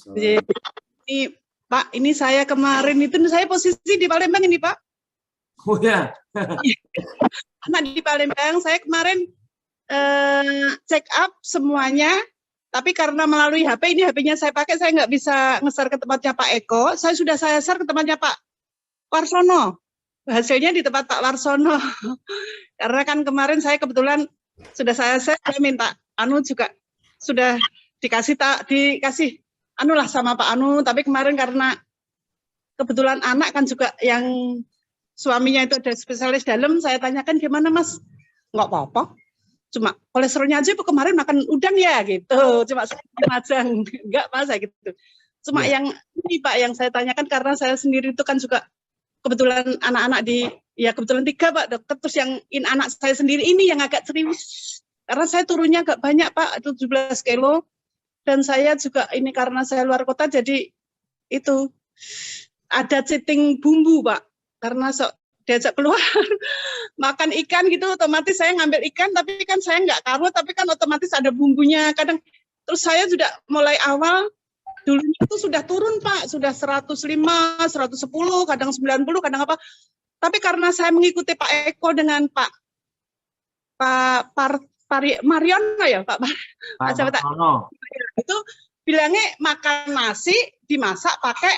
Ini Pak, ini saya kemarin itu saya posisi di Palembang ini Pak. Oh ya. Anak di Palembang, saya kemarin check up semuanya, tapi karena melalui HP, ini HP-nya saya pakai, saya nggak bisa nge-share ke tempatnya Pak Eko, saya sudah share ke tempatnya Pak Warsono. Hasilnya di tempat Pak Warsono. Karena kan kemarin saya kebetulan sudah saya minta Anu juga sudah dikasih Anu lah sama Pak Anu, tapi kemarin karena kebetulan anak kan juga yang suaminya itu ada spesialis dalam, saya tanyakan gimana Mas? Nggak apa-apa, cuma kolesterolnya aja kemarin makan udang ya gitu, cuma saya aja enggak Mas gitu. Cuma yang ini Pak yang saya tanyakan karena saya sendiri itu kan juga kebetulan anak-anak kebetulan 3 Pak dokter, terus yang anak saya sendiri ini yang agak serius karena saya turunnya agak banyak Pak, 17 kilo, dan saya juga ini karena saya luar kota jadi itu ada chatting bumbu Pak, karena diajak keluar makan ikan gitu, otomatis saya ngambil ikan, tapi kan saya nggak karuan, tapi kan otomatis ada bumbunya kadang. Terus saya sudah mulai awal dulu itu sudah turun Pak, sudah 105, 110, kadang 90, kadang apa. Tapi karena saya mengikuti Pak Eko dengan Pak Mariono ya Pak Mariono. Itu bilangnya makan nasi dimasak pakai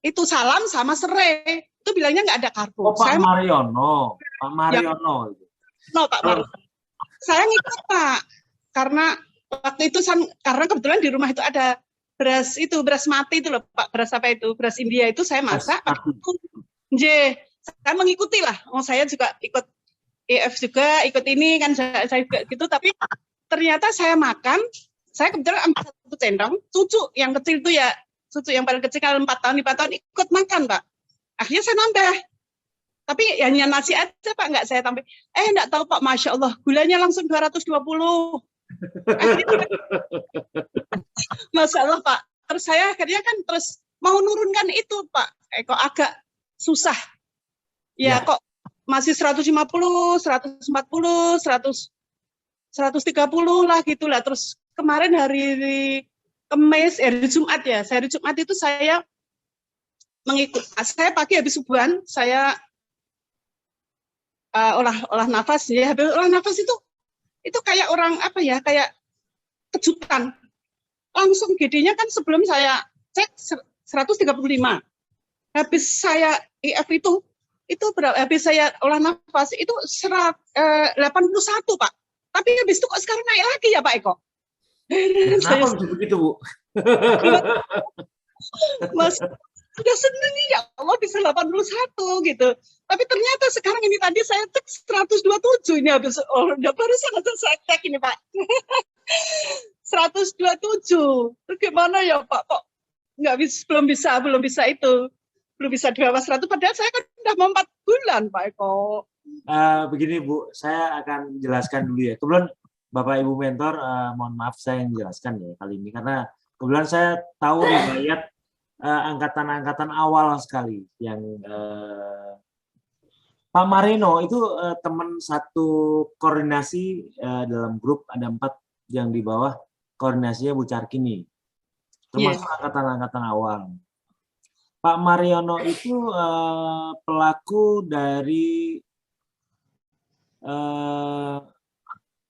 itu salam sama serai. Itu bilangnya nggak ada karbo. Oh, Pak Mariono. Pak Mariono. No, Pak Mariono. Saya ngikut Pak, karena waktu itu karena kebetulan di rumah itu ada beras mati itu loh Pak, beras apa itu, beras India itu saya masak. Saya mengikuti lah. Oh, saya juga ikut EF juga, ikut ini kan saya juga gitu, tapi ternyata saya makan, saya kebetulan ambil 1 sendok, cucu yang kecil itu ya, cucu yang paling kecil kalau 4 tahun, 5 tahun ikut makan Pak. Akhirnya saya nambah. Tapi hanya nasi aja Pak, nggak saya tambah. Nggak tahu Pak, Masya Allah, gulanya langsung 220. Masalah Pak. Terus saya akhirnya kan terus mau nurunkan itu Pak. Kok agak susah. Ya kok masih 150, 140, 130 lah gitulah. Terus kemarin hari Jumat ya. Hari Jumat itu saya saya pagi habis subuhan, saya olah nafas ya. Habis olah nafas itu kayak orang apa ya, kayak kejutan. Langsung GD-nya kan sebelum saya cek 135. Habis saya IF itu berapa? Habis saya olah nafas itu 81 Pak. Tapi habis itu kok sekarang naik lagi ya Pak Eko? Kenapa begitu Bu? Mas udah seneng ya Allah bisa 81 gitu. Tapi ternyata sekarang ini tadi saya cek 127 ini habis udah baru saya cek ini Pak. 127. Terus gimana ya Pak? Kok belum bisa itu. Belum bisa di bawah 100 padahal saya kan udah mau 4 bulan Pak Eko. Begini Bu, saya akan jelaskan dulu ya. Kebetulan Bapak Ibu mentor, mohon maaf saya yang jelaskan ya kali ini karena kebetulan saya tahu riwayat angkatan-angkatan awal sekali yang Pak Marino itu teman satu koordinasi dalam grup, ada 4 yang di bawah koordinasinya Bu Carkini, termasuk angkatan-angkatan awal. Pak Mariono itu pelaku dari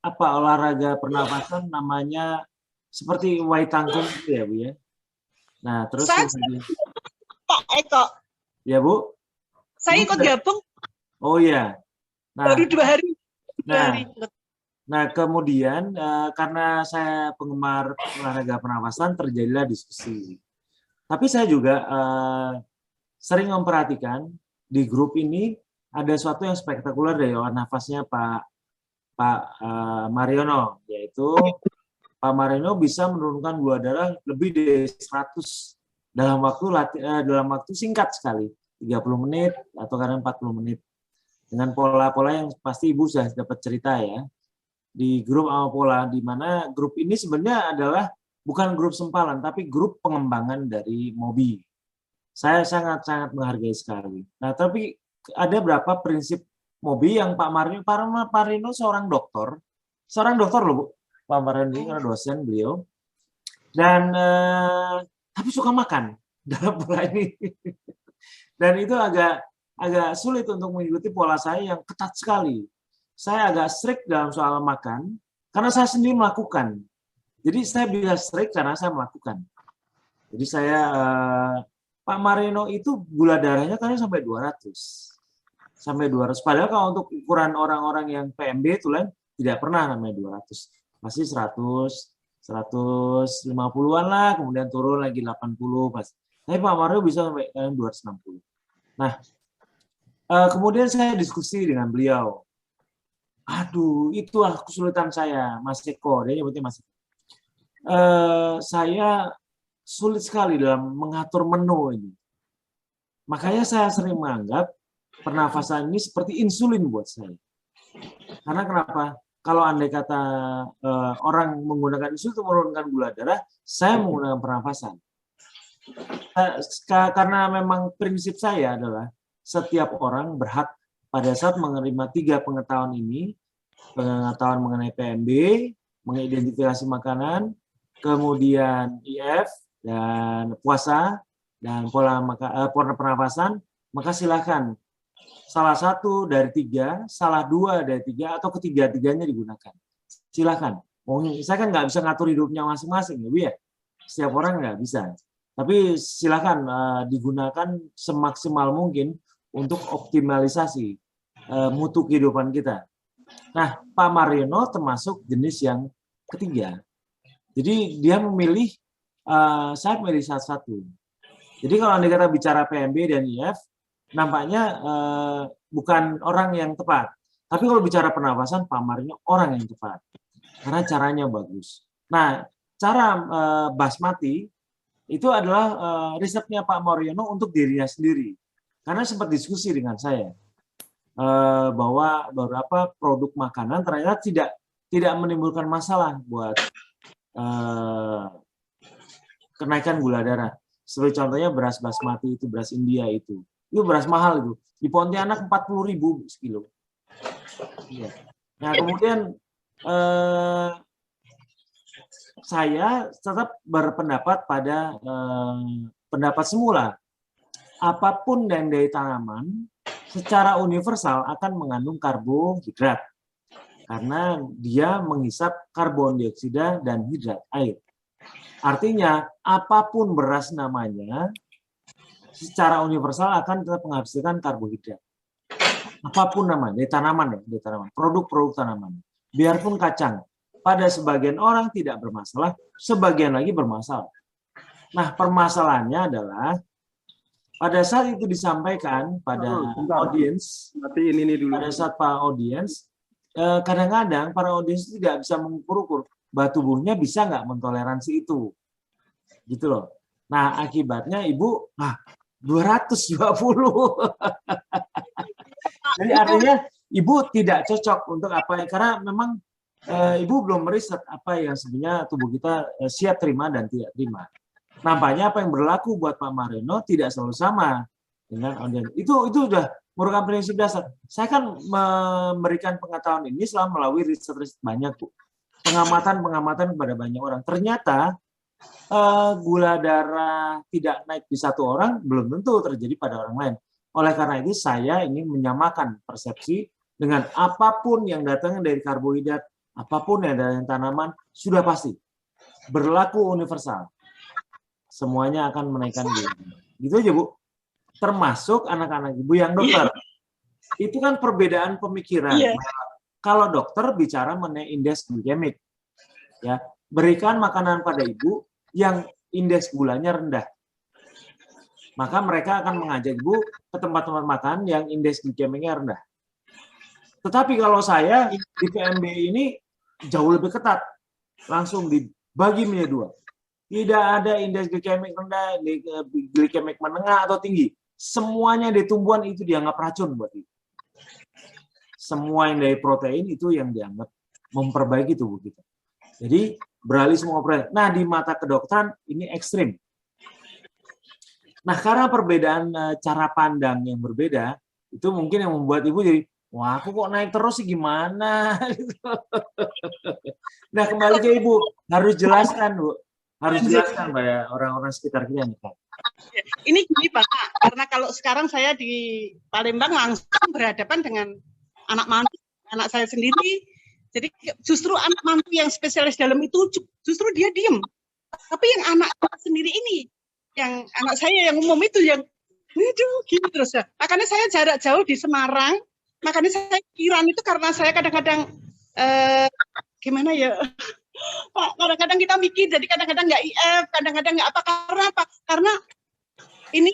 olahraga pernafasan namanya seperti Wai Tangkung itu ya Bu ya. Nah terus Pak Eko. Ya Bu. Saya ikut gabung. Oh ya. Nah, baru 2 hari. Nah kemudian karena saya penggemar olahraga pernafasan terjadilah diskusi. Tapi saya juga sering memperhatikan di grup ini ada sesuatu yang spektakuler dari olah nafasnya Pak Mariono, yaitu Pak Mariono bisa menurunkan gula darah lebih dari 100 dalam waktu singkat sekali, 30 menit atau kadang 40 menit. Dengan pola-pola yang pasti Ibu sudah dapat cerita ya. Di grup Amapola, di mana grup ini sebenarnya adalah bukan grup sempalan, tapi grup pengembangan dari Mobi. Saya sangat-sangat menghargai sekali. Nah, tapi ada berapa prinsip Mobi yang Pak Marino seorang dokter loh Bu. Pak Marino ini karena dosen beliau. Dan tapi suka makan dalam pola ini. Dan itu agak sulit untuk mengikuti pola saya yang ketat sekali. Saya agak strict dalam soal makan karena saya sendiri melakukan. Jadi saya bisa strict karena saya melakukan. Jadi saya Pak Marino itu gula darahnya kan sampai 200. Sampai 200. Padahal kalau untuk ukuran orang-orang yang PMB itu kan tidak pernah namanya 200. Masih 100, 150-an lah, kemudian turun lagi 80 pas. Tapi Pak Marino bisa sampai 260. Nah, kemudian saya diskusi dengan beliau. Aduh, itulah kesulitan saya, Mas Eko. Dia nyebutnya Mas Eko. Saya sulit sekali dalam mengatur menu ini. Makanya saya sering menganggap pernafasan ini seperti insulin buat saya. Karena kenapa? Kalau andai kata orang menggunakan insulin untuk menurunkan gula darah, saya menggunakan pernafasan. Karena memang prinsip saya adalah setiap orang berhak pada saat menerima 3 pengetahuan ini, pengetahuan mengenai PMB, mengidentifikasi makanan, kemudian IF dan puasa dan pola pernafasan, maka silakan salah satu dari 3, salah 2 dari 3 atau ketiga-tiganya digunakan. Silakan. Saya kan nggak bisa ngatur hidupnya masing-masing, ya. Setiap orang nggak bisa. Tapi silakan digunakan semaksimal mungkin untuk optimalisasi mutu kehidupan kita. Nah, Pak Marino termasuk jenis yang ketiga. Jadi dia memilih, saya memilih satu-satu. Jadi kalau Anda kata bicara PMB dan IF, nampaknya bukan orang yang tepat. Tapi kalau bicara pernapasan, Pak Marino orang yang tepat. Karena caranya bagus. Nah, cara basmati itu adalah risetnya Pak Marino untuk dirinya sendiri. Karena sempat diskusi dengan saya bahwa beberapa produk makanan ternyata tidak menimbulkan masalah buat kenaikan gula darah. Seperti contohnya beras basmati itu, beras India itu beras mahal itu. Di Pontianak 40.000 sekilo. Nah, kemudian saya tetap berpendapat pada pendapat semula. Apapun dari tanaman secara universal akan mengandung karbohidrat. Karena dia menghisap karbon dioksida dan hidrat air. Artinya, apapun beras namanya, secara universal akan tetap menghasilkan karbohidrat. Apapun namanya, dari tanaman, produk-produk tanaman. Biarpun kacang, pada sebagian orang tidak bermasalah, sebagian lagi bermasalah. Nah, permasalahannya adalah pada saat itu disampaikan pada audiens, pada saat para audiens, kadang-kadang para audiens tidak bisa mengukur-ukur tubuhnya bisa nggak mentoleransi itu, gitu loh. Nah, akibatnya ibu 220. Jadi artinya ibu tidak cocok untuk apa? Karena memang ibu belum meriset apa yang sebenarnya tubuh kita siap terima dan tidak terima. Nampaknya apa yang berlaku buat Pak Marino tidak selalu sama dengan audiens. Itu sudah merupakan prinsip dasar. Saya kan memberikan pengetahuan ini selama melalui riset banyak, Bu. Pengamatan kepada banyak orang. Ternyata gula darah tidak naik di satu orang belum tentu terjadi pada orang lain. Oleh karena itu saya ingin menyamakan persepsi dengan apapun yang datangnya dari karbohidrat, apapun yang dari tanaman, sudah pasti berlaku universal. Semuanya akan menaikkan gula. Gitu aja, Bu. Termasuk anak-anak ibu yang dokter. Itu kan perbedaan pemikiran. Kalau dokter bicara mengenai indeks glikemik, ya, berikan makanan pada ibu yang indeks gulanya rendah. Maka mereka akan mengajak ibu ke tempat-tempat makan yang indeks glikemiknya rendah. Tetapi kalau saya di PMB ini jauh lebih ketat. Langsung dibagi menjadi 2. Tidak ada indeks glikemik rendah, glikemik menengah atau tinggi. Semuanya di tumbuhan itu dianggap racun buat ibu. Semua yang dari protein itu yang dianggap memperbaiki tubuh kita. Jadi beralih semua protein. Nah, di mata kedokteran ini ekstrim. Nah, karena perbedaan cara pandang yang berbeda, itu mungkin yang membuat ibu jadi, wah, aku kok naik terus sih, gimana? Nah, kembali ke ibu, harus jelaskan, Bu. Harus jelaskan pada orang-orang sekitar kita nih, Kak. Ini gini Pak, karena kalau sekarang saya di Palembang langsung berhadapan dengan anak mantu, anak saya sendiri. Jadi justru anak mantu yang spesialis dalam itu justru dia diem. Tapi yang anak sendiri ini, yang anak saya yang umum itu yang gitu terus ya. Makanya saya jarak jauh di Semarang. Makanya saya pikiran itu karena saya kadang-kadang gimana ya, Pak, kadang-kadang kita mikir, jadi kadang-kadang nggak IF, kadang-kadang nggak apa, karena apa? Karena ini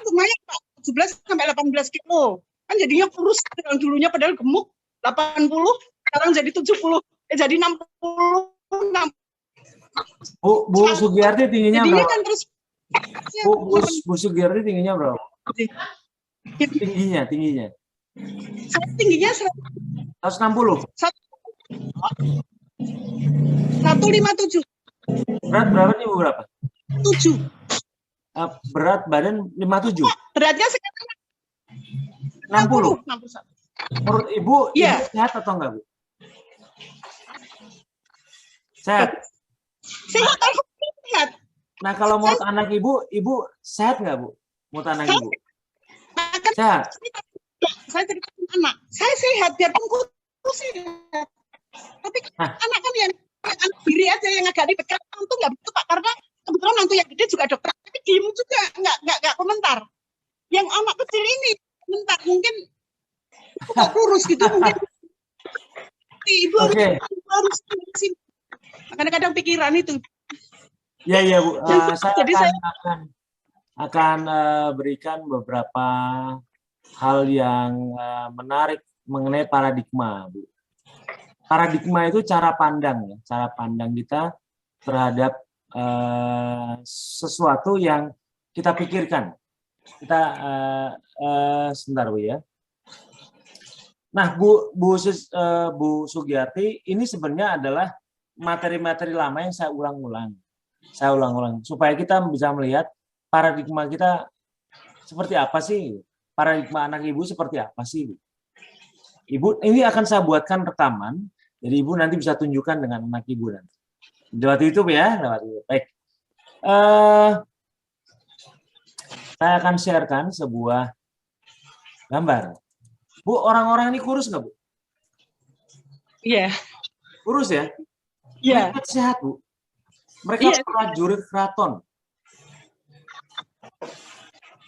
lumayan Pak, 17 sampai 18 kilo. Kan jadinya kurus, yang dulunya padahal gemuk, 80, sekarang jadi 70, jadi 60. Bu Sugiyarti tingginya Jadinya berapa? kan terus Bu Sugiyarti tingginya berapa? Tingginya. Saya tingginya 160. 157. Berat berapa nih, Bu, berapa? 7. Berat badan 57. Beratnya sekitar 60. 61. Menurut Ibu, Iya. Ibu sehat atau enggak, Bu? Sehat. Sehat, alhamdulillah sehat. Nah, kalau menurut anak Ibu sehat nggak, Bu? Menurut anak Ibu? Bahkan Sehat. saya cerita anak, saya sehat biarpun kutu sehat. Tapi anak kan yang anak diri aja yang agak ribet, kan mantu nggak begitu Pak, karena kebetulan mantu yang gede juga dokter, tapi diem juga nggak komentar. Yang anak kecil ini komentar, mungkin kok kurus gitu, mungkin ibu harus sih. Kadang-kadang pikiran itu. Ya, Bu. Jadi saya akan berikan beberapa hal yang menarik mengenai paradigma, Bu. Paradigma itu cara pandang, ya, cara pandang kita terhadap sesuatu yang kita pikirkan. Kita sebentar, Bu, ya. Nah, Bu Sugiyarti, ini sebenarnya adalah materi-materi lama yang saya ulang-ulang. Supaya kita bisa melihat paradigma kita seperti apa sih, paradigma anak Ibu seperti apa sih. Ibu, ini akan saya buatkan rekaman, jadi Ibu nanti bisa tunjukkan dengan anak Ibu nanti. Lewat YouTube ya, lewat YouTube. Baik. Saya akan sharekan sebuah gambar. Bu, orang-orang ini kurus nggak, Bu? Iya. Kurus ya? Iya. Mereka sehat, Bu. Mereka prajurit keraton.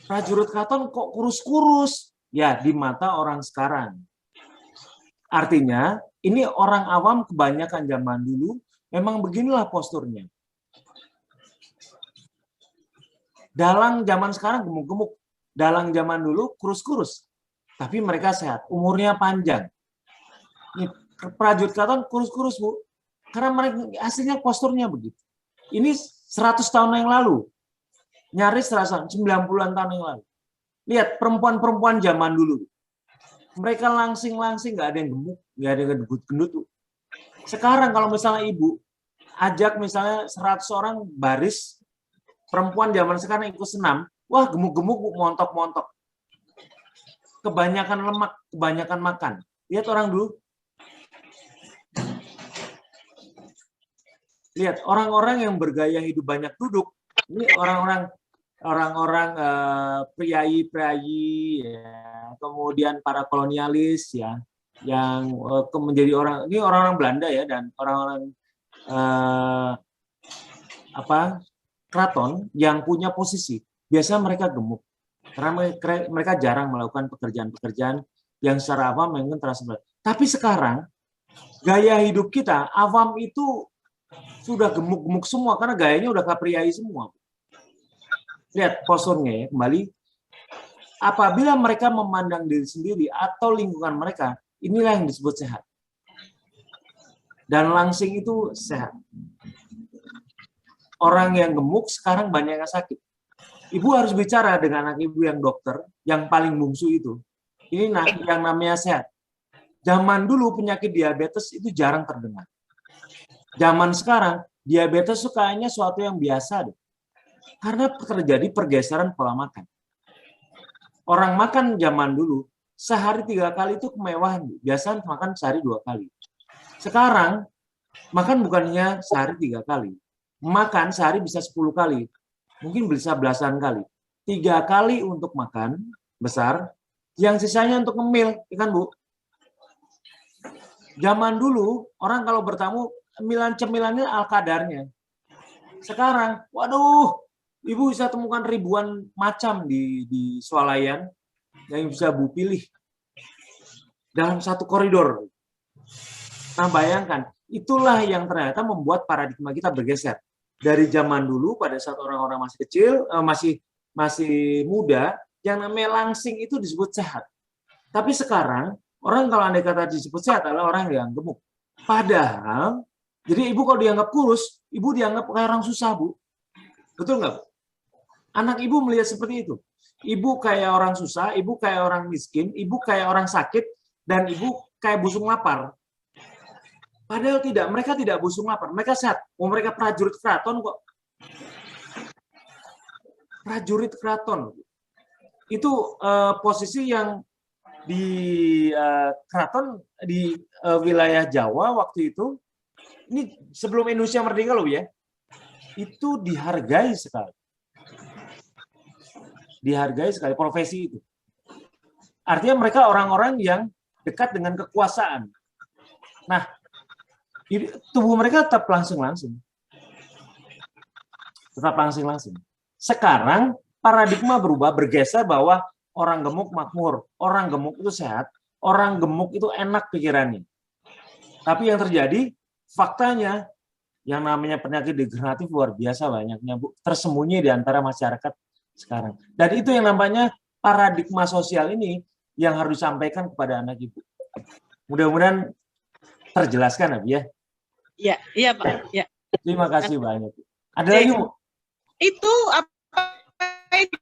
Prajurit keraton kok kurus-kurus? Ya, di mata orang sekarang. Artinya, ini orang awam kebanyakan zaman dulu, memang beginilah posturnya. Dalang zaman sekarang gemuk-gemuk. Dalang zaman dulu kurus-kurus. Tapi mereka sehat, umurnya panjang. Ini prajurit keraton kurus-kurus, Bu. Karena mereka aslinya posturnya begitu. Ini 100 tahun yang lalu. Nyaris 90-an tahun yang lalu. Lihat perempuan-perempuan zaman dulu. Mereka langsing-langsing, nggak ada yang gemuk, nggak ada yang gendut-gendut. Sekarang kalau misalnya Ibu ajak misalnya 100 orang baris, perempuan zaman sekarang ikut senam, wah gemuk-gemuk, montok-montok. Kebanyakan lemak, kebanyakan makan. Lihat orang dulu. Lihat orang-orang yang bergaya hidup banyak duduk. Ini orang-orang priai-priai, ya, kemudian para kolonialis, ya, yang menjadi ini orang-orang Belanda ya, dan orang-orang keraton yang punya posisi. Biasanya mereka gemuk. Karena mereka jarang melakukan pekerjaan-pekerjaan yang secara awam mungkin terasa berat. Tapi sekarang, gaya hidup kita, awam itu sudah gemuk-gemuk semua, karena gayanya udah kapriai semua. Lihat posturnya ya, kembali. Apabila mereka memandang diri sendiri atau lingkungan mereka, inilah yang disebut sehat. Dan langsing itu sehat. Orang yang gemuk sekarang banyak yang sakit. Ibu harus bicara dengan anak Ibu yang dokter, yang paling bungsu itu. Ini yang namanya sehat. Zaman dulu penyakit diabetes itu jarang terdengar. Zaman sekarang, diabetes itu kayaknya suatu yang biasa deh. Karena terjadi pergeseran pola makan. Orang makan zaman dulu, sehari 3 kali itu kemewahan. Biasanya makan sehari 2 kali. Sekarang, makan bukannya sehari 3 kali. Makan sehari bisa 10 kali, mungkin bisa belasan kali. 3 kali untuk makan besar, yang sisanya untuk ngemil, kan Bu? Zaman dulu orang kalau bertamu cemilannya al kadarnya. Sekarang, waduh, Ibu bisa temukan ribuan macam di swalayan yang bisa Bu pilih dalam satu koridor. Nah, bayangkan, itulah yang ternyata membuat paradigma kita bergeser. Dari zaman dulu pada saat orang-orang masih kecil, masih muda, yang namanya langsing itu disebut sehat. Tapi sekarang, orang kalau andai kata disebut sehat adalah orang yang gemuk. Padahal, jadi Ibu kalau dianggap kurus, Ibu dianggap kayak orang susah, Bu. Betul nggak, Bu? Anak Ibu melihat seperti itu. Ibu kayak orang susah, Ibu kayak orang miskin, Ibu kayak orang sakit, dan Ibu kayak busung lapar. Padahal tidak, mereka tidak busung lapar, mereka sehat. Mereka prajurit keraton kok. Prajurit keraton. Itu posisi yang di keraton di wilayah Jawa waktu itu, ini sebelum Indonesia merdeka loh ya, itu dihargai sekali. Dihargai sekali profesi itu. Artinya mereka orang-orang yang dekat dengan kekuasaan. Nah, tubuh mereka tetap langsing-langsing. Tetap langsing-langsing. Sekarang paradigma berubah, bergeser bahwa orang gemuk makmur, orang gemuk itu sehat, orang gemuk itu enak pikirannya. Tapi yang terjadi, faktanya, yang namanya penyakit degeneratif luar biasa banyaknya, Bu, tersembunyi di antara masyarakat sekarang. Dan itu yang namanya paradigma sosial ini yang harus disampaikan kepada anak Ibu. Mudah-mudahan terjelaskan, ya. Iya Pak. Ya. Terima kasih banyak. Ada lagi, Bu? Itu apa itu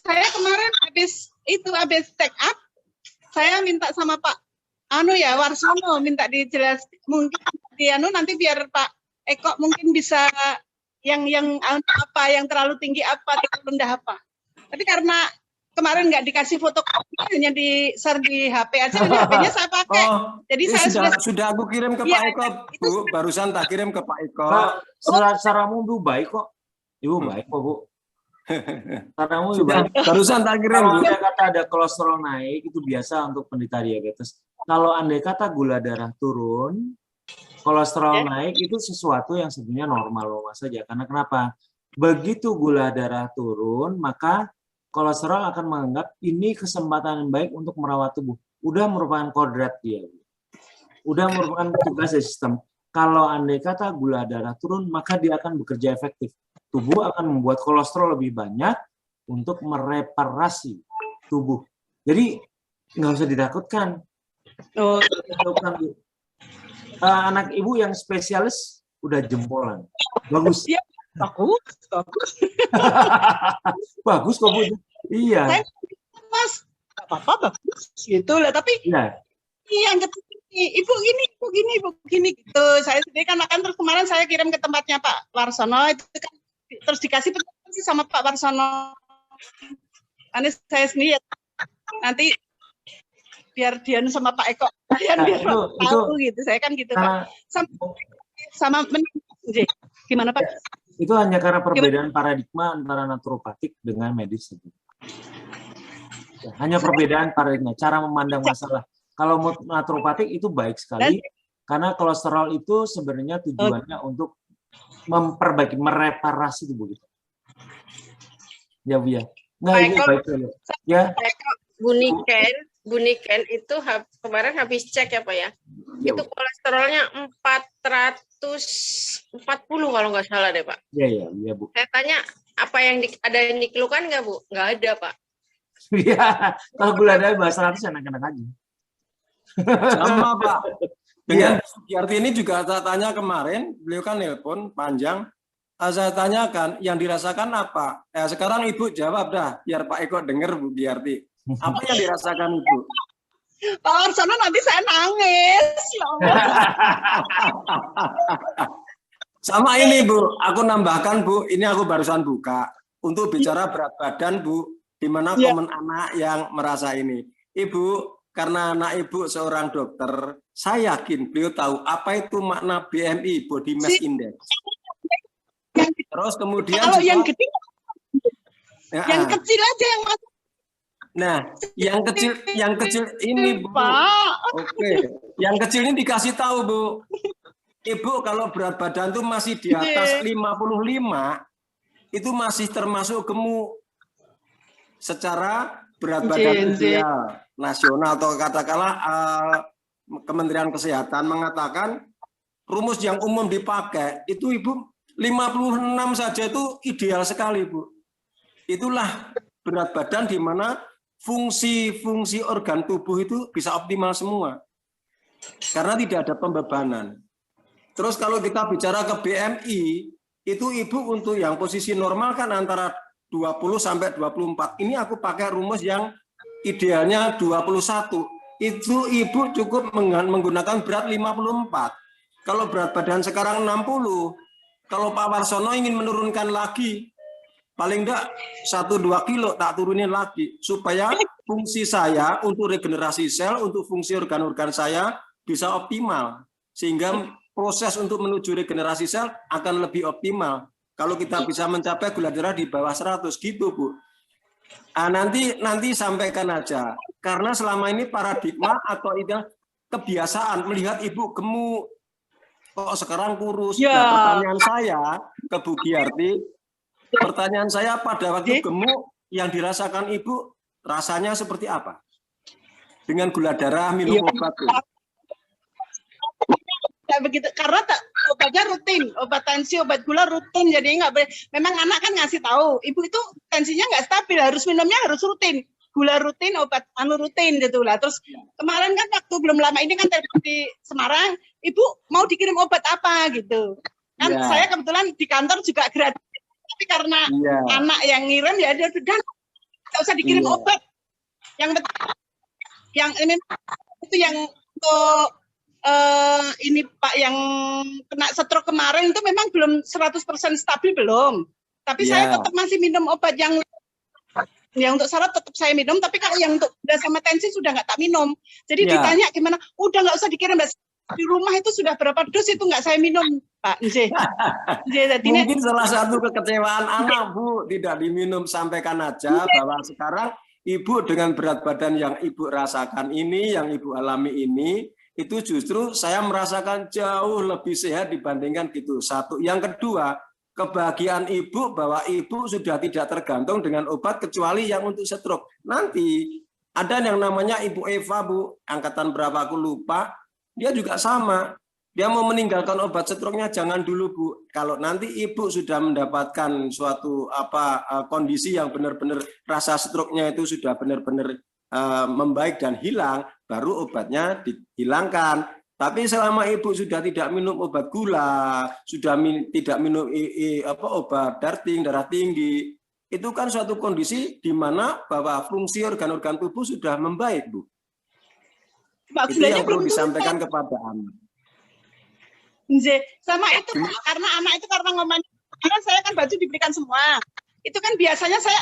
saya kemarin habis check up, saya minta sama Pak Warsono minta dijelas, mungkin nanti biar Pak Eko mungkin bisa yang apa, yang terlalu tinggi apa, terlalu rendah apa. Tapi karena kemarin nggak dikasih fotokopi, hanya di-share di HP aja, di HP-nya saya pakai. Jadi saya sudah aku kirim ke Pak Eko, Bu. Barusan tak kirim ke Pak Eko. Saramu Bu baik kok. Ibu baik kok, Bu. Saramu baik. Barusan tak kirim, Bu. Kalau kata ada kolesterol naik, itu biasa untuk penderita diabetes. Kalau andai kata gula darah turun, kolesterol naik itu sesuatu yang sebenarnya normal saja. Karena kenapa? Begitu gula darah turun, maka kolesterol akan menganggap ini kesempatan yang baik untuk merawat tubuh. Udah merupakan kodrat dia. Udah merupakan tugas dari sistem. Kalau andai kata gula darah turun, maka dia akan bekerja efektif. Tubuh akan membuat kolesterol lebih banyak untuk mereparasi tubuh. Jadi nggak usah ditakutkan. Anak Ibu yang spesialis udah jempolan. Bagus. Ya, bagus. Bagus kok, Bu. Iya. Mas, apa-apa bagus gitu lah. Tapi yang Ibu gini gitu. Saya sendiri kan makan, terus kemarin saya kirim ke tempatnya Pak Warsono, itu kan terus dikasih pesan sama Pak Warsono. Nanti saya sendiri nanti biar Dian sama Pak Eko biar tahu gitu. Saya kan gitu Pak. Sama gimana Pak? Itu hanya karena perbedaan paradigma antara naturopatik dengan medis. Hanya perbedaan paradigma, cara memandang masalah. Kalau naturopatik itu baik sekali, karena kolesterol itu sebenarnya tujuannya untuk memperbaiki, mereparasi tubuh kita. Ya, Bu ya. Nah, ini baik sekali. Ya. Bu Niken itu kemarin habis cek ya Pak ya. Itu kolesterolnya 440 kalau nggak salah deh Pak. Iya Bu. Saya tanya apa yang ada yang dikeluhkan nggak Bu? Nggak ada Pak. Iya, kalau gula darah bahasa 100 enak-enak aja. Sama Pak. Dengan Sugiarti ini juga saya tanya kemarin, beliau kan nelpon panjang. Saya tanyakan yang dirasakan apa? Sekarang Ibu jawab dah, biar Pak Eko dengar Bu Giarti. Apa yang dirasakan Ibu? Pak Warsono nanti saya nangis. Ya Allah. Sama ini Bu, aku nambahkan Bu, ini aku barusan buka untuk bicara berat badan Bu, di mana komen anak yang merasa ini. Ibu, karena anak Ibu seorang dokter, saya yakin beliau tahu apa itu makna BMI, Body Mass Index. Terus kemudian Kalau juga, yang gede, ya, yang kecil aja yang masuk, nah, yang kecil ini Bu. Pak. Oke, yang kecil ini dikasih tahu Bu. Ibu kalau berat badan tuh masih di atas 55, itu masih termasuk gemuk. Secara berat badan ideal nasional atau katakanlah Kementerian Kesehatan mengatakan rumus yang umum dipakai itu Ibu 56 saja itu ideal sekali Bu. Itulah berat badan di mana fungsi-fungsi organ tubuh itu bisa optimal semua. Karena tidak ada pembebanan. Terus kalau kita bicara ke BMI, itu Ibu untuk yang posisi normal kan antara 20 sampai 24. Ini aku pakai rumus yang idealnya 21. Itu Ibu cukup menggunakan berat 54. Kalau berat badan sekarang 60, kalau Pak Warsono ingin menurunkan lagi, paling enggak 1-2 kilo tak turunin lagi, supaya fungsi saya untuk regenerasi sel, untuk fungsi organ-organ saya bisa optimal. Sehingga proses untuk menuju regenerasi sel akan lebih optimal. Kalau kita bisa mencapai gula darah di bawah 100 gitu Bu. Nanti sampaikan aja. Karena selama ini paradigma atau kebiasaan melihat Ibu gemuk, kok sekarang kurus. Ya. Nah, pertanyaan saya ke Bu Giarti, pertanyaan saya pada waktu gemuk yang dirasakan Ibu rasanya seperti apa? Dengan gula darah minum obat tuh. Kayak begitu, karena obatnya rutin, obat tensi, obat gula rutin, jadi nggak boleh. Memang anak kan ngasih tahu, ibu itu tensinya nggak stabil, harus minumnya harus rutin, gula rutin, obat rutin gitu lah. Terus kemarin kan waktu belum lama ini kan telepon di Semarang, ibu mau dikirim obat apa gitu. Kan saya kebetulan di kantor juga gratis, tapi karena anak yang ngirim ya dia sudah nggak usah dikirim obat. Yang ini itu yang untuk ini Pak yang kena stroke kemarin itu memang belum 100% stabil belum. Tapi saya tetap masih minum obat yang untuk saraf tetap saya minum, tapi kalau yang untuk gula sama tensi sudah nggak tak minum. Jadi ditanya gimana, udah nggak usah dikirim di rumah itu sudah berapa dos itu nggak saya minum Pak. Mungkin salah satu kekecewaan anak Bu tidak diminum, sampaikan aja bahwa sekarang Ibu dengan berat badan yang Ibu rasakan ini, yang Ibu alami ini, itu justru saya merasakan jauh lebih sehat dibandingkan gitu. Satu. Yang kedua, kebahagiaan Ibu bahwa Ibu sudah tidak tergantung dengan obat kecuali yang untuk stroke. Nanti ada yang namanya Ibu Eva Bu, angkatan berapa aku lupa, dia juga sama. Dia mau meninggalkan obat stroke-nya jangan dulu Bu. Kalau nanti Ibu sudah mendapatkan suatu kondisi yang benar-benar rasa stroke-nya itu sudah benar-benar membaik dan hilang, baru obatnya dihilangkan. Tapi selama Ibu sudah tidak minum obat gula, sudah tidak minum obat darah tinggi, itu kan suatu kondisi di mana bahwa fungsi organ-organ tubuh sudah membaik, Bu. Itu yang perlu disampaikan kepada anak. Sama itu karena anak itu karena ngomong, karena saya kan baju diberikan semua. Itu kan biasanya saya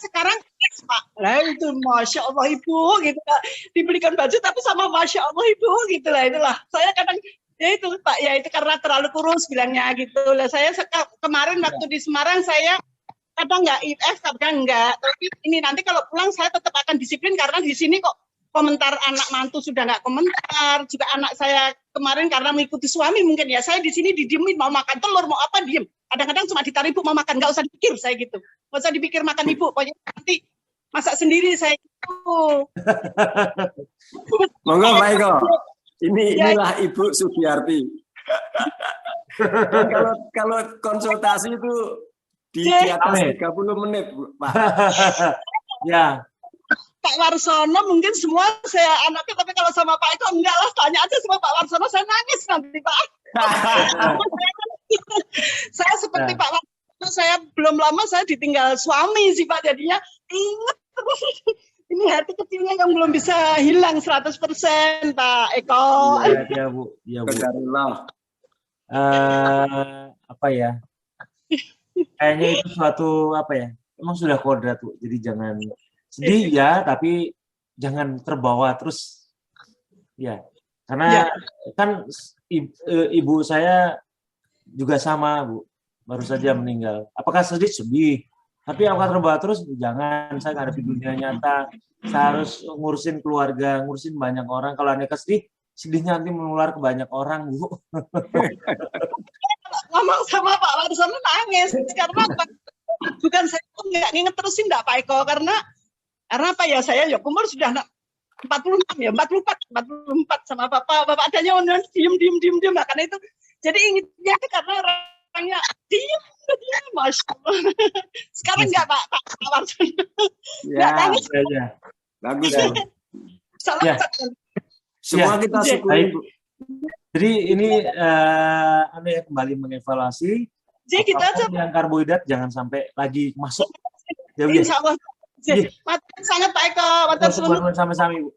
sekarang Pak. Lah itu Masya Allah Ibu gitu lah. Dibelikan baju tapi sama Masya Allah Ibu gitu lah. Itulah saya kadang ya itu Pak, ya itu karena terlalu kurus bilangnya gitu lah. Saya kemarin waktu di Semarang saya kadang nggak IF, kadang nggak. Tapi ini nanti kalau pulang saya tetap akan disiplin karena di sini kok komentar anak mantu sudah nggak komentar. Juga anak saya kemarin karena mengikuti suami mungkin ya, saya di sini didiemin mau makan telur mau apa diem. Kadang-kadang cuma ditarik Ibu mau makan, nggak usah dipikir saya gitu. Nggak usah dipikir makan Ibu, pokoknya nanti masak sendiri saya gitu. Monggo Pak Eko. Inilah Ibu Sugiarti. Kalau konsultasi itu di atas 30 menit, Pak. Ya. Pak Warsono mungkin semua saya anaknya, tapi kalau sama Pak Eko enggak lah, tanya aja sama Pak Warsono, saya nangis nanti Pak. Saya seperti Pak Warsono, saya belum lama saya ditinggal suami sih Pak, jadinya ingat ini hati kecilnya yang belum bisa hilang 100% Pak Eko. Iya Bu, iya Bu. Apa ya? Kayaknya itu suatu apa ya? Emang sudah kodrat Bu, jadi jangan sedih ya, tapi jangan terbawa terus ya. Karena kan ibu saya juga sama Bu. baru saja meninggal. Apakah sedih? Sedih. Tapi apakah terbawa terus? Jangan, saya ngadepi dunia nyata. Saya harus ngurusin keluarga, ngurusin banyak orang. Kalau Aneka sedih, sedihnya nanti menular ke banyak orang, Bu. Ngomong sama Pak Warsono nangis karena apa? Bukan saya nggak nginget terusin enggak Pak Eko karena apa ya, saya ya umur sudah 46 ya, 44 sama Bapak adanya diem karena itu. Jadi ingetnya karena orangnya diem, Masya Allah. Sekarang enggak Pak Warsono. Enggak nangis. Ya. Bagus. Ya. Salam Ya. Semua Ya. kita Baik. syukuri, Bu. Jadi ini kembali mengevaluasi Jadi gitu aja. apapun yang karbohidrat jangan sampai lagi masuk. Ya, Bu. Insya Allah. Iya. Matur sangat Pak Eko, matur suwun. Sama-sama, Ibu.